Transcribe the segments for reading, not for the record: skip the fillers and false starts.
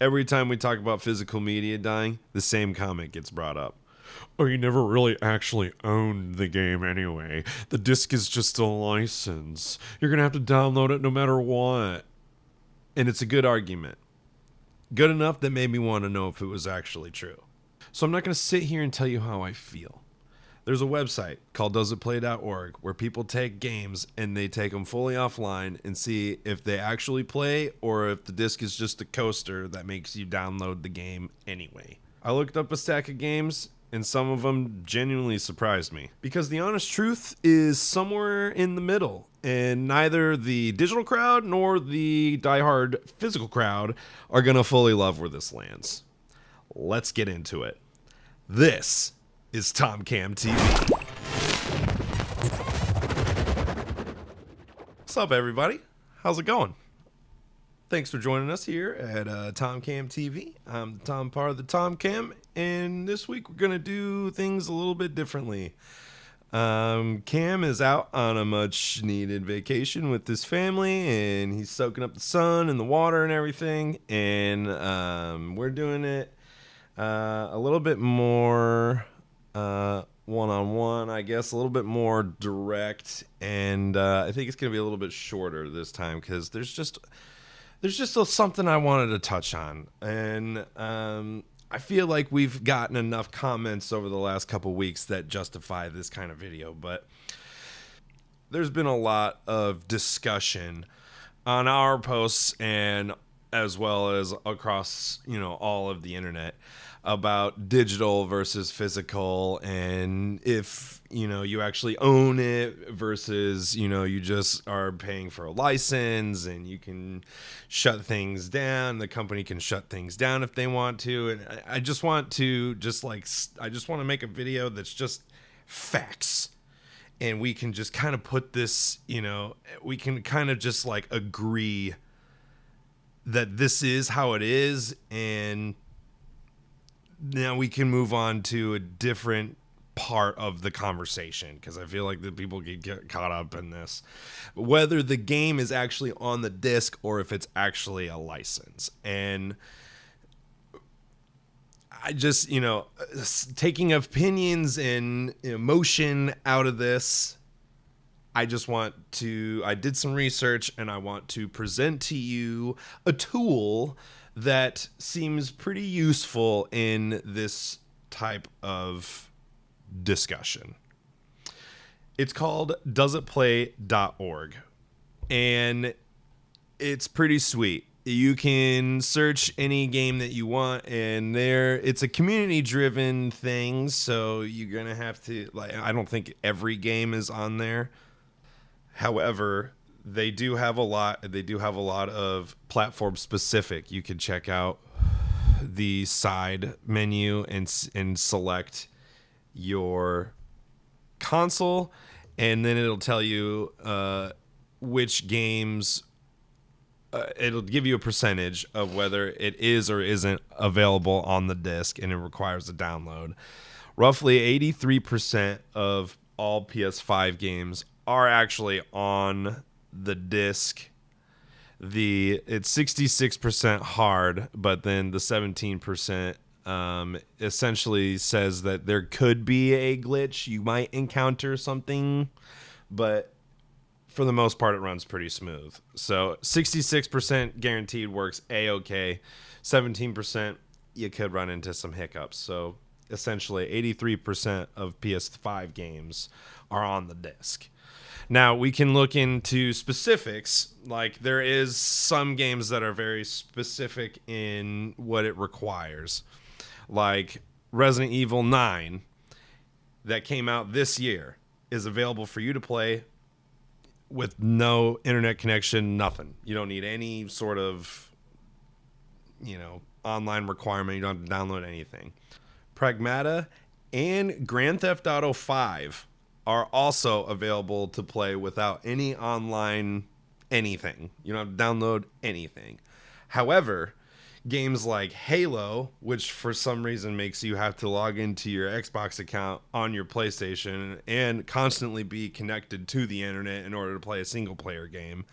Every time we talk about physical media dying, the same comment gets brought up. Oh, you never really actually owned the game anyway. The disc is just a license. You're going to have to download it no matter what. And it's a good argument. Good enough that made me want to know if it was actually true. So I'm not going to sit here and tell you how I feel. There's a website called doesitplay.org where people take games and they take them fully offline and see if they actually play or if the disc is just a coaster that makes you download the game anyway. I looked up a stack of games and some of them genuinely surprised me because the honest truth is somewhere in the middle, and neither the digital crowd nor the diehard physical crowd are going to fully love where this lands. Let's get into it. This is TOMCAMTV. What's up, everybody? How's it going? Thanks for joining us here at TOMCAMTV. I'm Tom, part of the TOMCAM, and this week we're going to do things a little bit differently. Cam is out on a much needed vacation with his family, and he's soaking up the sun and the water and everything, and we're doing it a little bit more one-on-one, I guess, a little bit more direct, and I think it's going to be a little bit shorter this time because there's just something I wanted to touch on, and I feel like we've gotten enough comments over the last couple weeks that justify this kind of video, but there's been a lot of discussion on our posts and as well as across, all of the internet about digital versus physical, and if you actually own it versus you just are paying for a license and you can shut things down, the company can shut things down if they want to. And I just want to make a video that's just facts, and we can just kind of put this, we can kind of just like agree that this is how it is, and now we can move on to a different part of the conversation because I feel like the people get caught up in this, whether the game is actually on the disc or if it's actually a license. And I just, taking opinions and emotion out of this, I did some research and I want to present to you a tool that seems pretty useful in this type of discussion. It's called doesitplay.org, and it's pretty sweet. You can search any game that you want, and it's a community driven thing, so you're going to have to, I don't think every game is on there. However, they do have a lot of platform specific. You can check out the side menu and select your console, and then it'll tell you which games, it'll give you a percentage of whether it is or isn't available on the disc, and it requires a download. Roughly 83% of all PS5 games are actually on the disc. It's 66% hard, but then the 17% essentially says that there could be a glitch. You might encounter something, but for the most part, it runs pretty smooth. So 66% guaranteed works A-okay. 17% you could run into some hiccups. So essentially 83% of PS5 games are on the disc. Now, we can look into specifics. Like, there is some games that are very specific in what it requires. Like Resident Evil 9 that came out this year is available for you to play with no internet connection, nothing. You don't need any sort of, online requirement. You don't have to download anything. Pragmata and Grand Theft Auto 5 are also available to play without any online anything. You don't have to download anything. However, games like Halo, which for some reason makes you have to log into your Xbox account on your PlayStation and constantly be connected to the internet in order to play a single player game,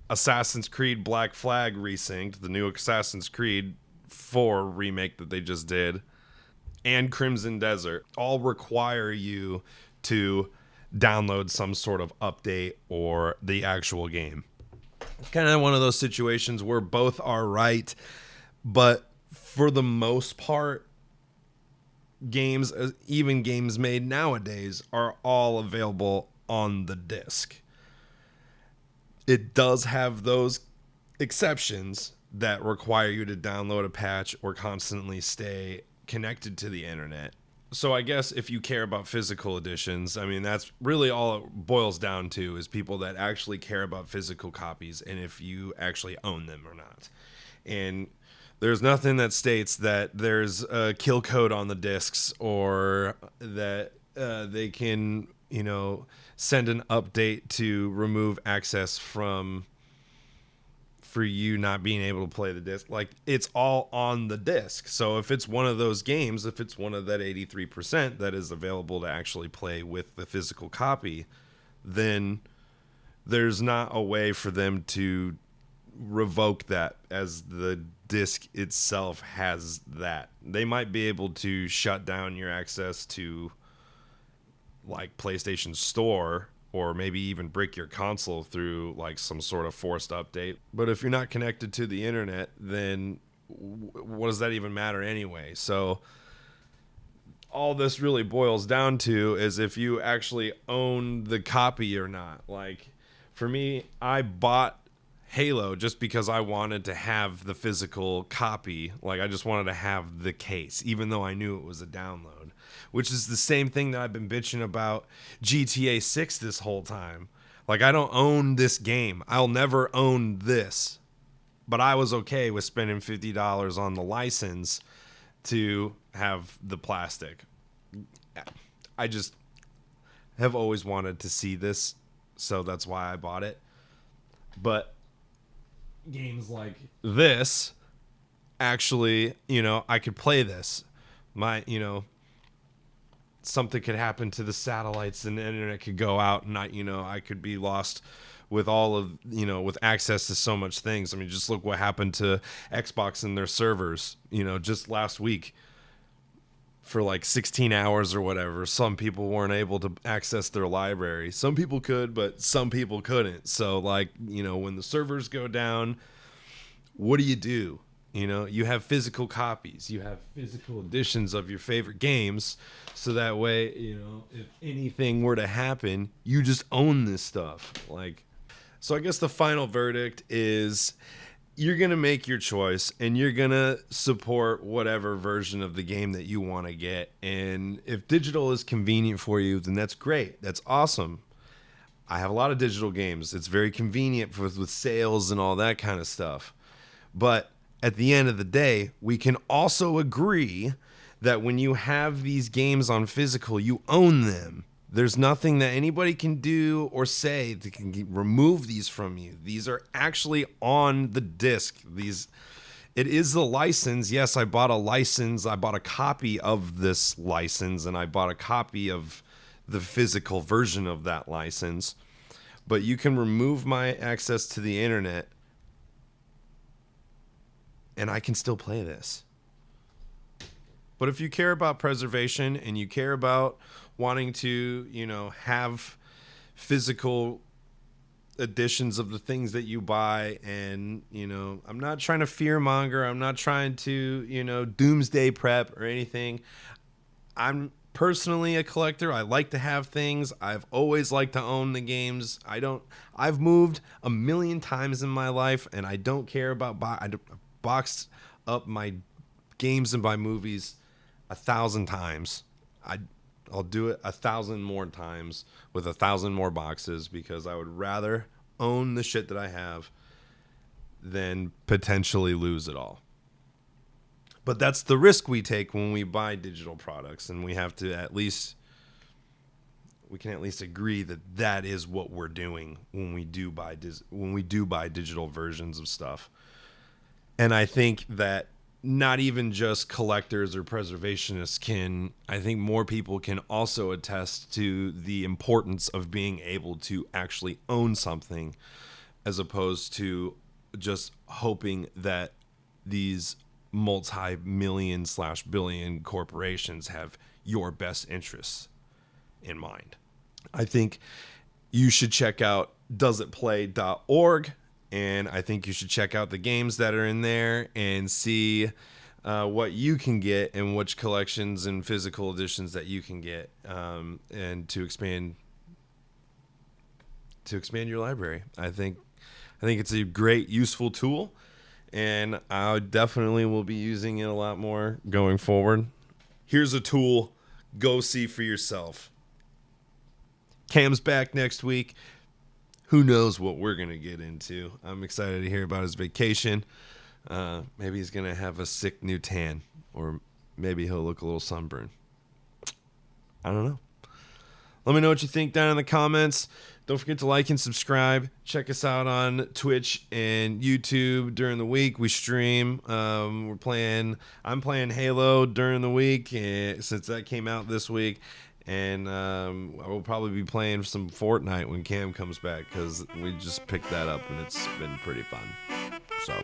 Assassin's Creed Black Flag Resynced, the new Assassin's Creed 4 remake that they just did, and Crimson Desert all require you to download some sort of update or the actual game. It's kind of one of those situations where both are right, but for the most part, games, even games made nowadays, are all available on the disc. It does have those exceptions that require you to download a patch or constantly stay connected to the internet. So I guess if you care about physical editions, I mean, that's really all it boils down to, is people that actually care about physical copies and if you actually own them or not. And there's nothing that states that there's a kill code on the discs, or that they can, send an update to remove access for you not being able to play the disc. Like, it's all on the disc. So if it's one of those games, if it's one of that 83% that is available to actually play with the physical copy, then there's not a way for them to revoke that, as the disc itself has that. They might be able to shut down your access to, like, PlayStation Store, or maybe even brick your console through like some sort of forced update. But if you're not connected to the internet, then what does that even matter anyway? So all this really boils down to is if you actually own the copy or not. Like, for me, I bought Halo just because I wanted to have the physical copy. Like, I just wanted to have the case, even though I knew it was a download, which is the same thing that I've been bitching about GTA 6 this whole time. Like, I don't own this game. I'll never own this. But I was okay with spending $50 on the license to have the plastic. I just have always wanted to see this, so that's why I bought it. But games like this, actually, I could play this. Something could happen to the satellites and the internet could go out, and I could be lost with all of, with access to so much things. I mean, just look what happened to Xbox and their servers, just last week. For like 16 hours or whatever, some people weren't able to access their library. Some people could, but some people couldn't. So, like, when the servers go down, what do? You have physical copies. You have physical editions of your favorite games. So that way, if anything were to happen, you just own this stuff. So I guess the final verdict is, you're going to make your choice and you're going to support whatever version of the game that you want to get. And if digital is convenient for you, then that's great. That's awesome. I have a lot of digital games. It's very convenient with sales and all that kind of stuff. But at the end of the day, we can also agree that when you have these games on physical, you own them. There's nothing that anybody can do or say that can remove these from you. These are actually on the disc. It is the license. Yes, I bought a license. I bought a copy of this license, and I bought a copy of the physical version of that license. But you can remove my access to the internet, and I can still play this. But if you care about preservation and you care about wanting to, have physical editions of the things that you buy, and, I'm not trying to fearmonger. I'm not trying to, doomsday prep or anything. I'm personally a collector. I like to have things. I've always liked to own the games. I've moved a million times in my life, and I don't care about I boxed up my games and my movies 1,000 times. I'll do it 1,000 more times with 1,000 more boxes, because I would rather own the shit that I have than potentially lose it all. But that's the risk we take when we buy digital products, and we can at least agree that is what we're doing when we do buy digital versions of stuff. And I think that not even just collectors or preservationists I think more people can also attest to the importance of being able to actually own something as opposed to just hoping that these multi-million / billion corporations have your best interests in mind. I think you should check out doesitplay.org, and I think you should check out the games that are in there and see what you can get and which collections and physical editions that you can get, and to expand your library. I think it's a great, useful tool, and I definitely will be using it a lot more going forward. Here's a tool. Go see for yourself. Cam's back next week. Who knows what we're going to get into. I'm excited to hear about his vacation. Maybe he's going to have a sick new tan, or maybe he'll look a little sunburned. I don't know. Let me know what you think down in the comments. Don't forget to like and subscribe. Check us out on Twitch and YouTube during the week. We stream. I'm playing Halo during the week, since that came out this week. And I will probably be playing some Fortnite when Cam comes back, because we just picked that up and it's been pretty fun. So,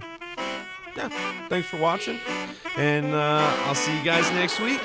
yeah, thanks for watching, and I'll see you guys next week.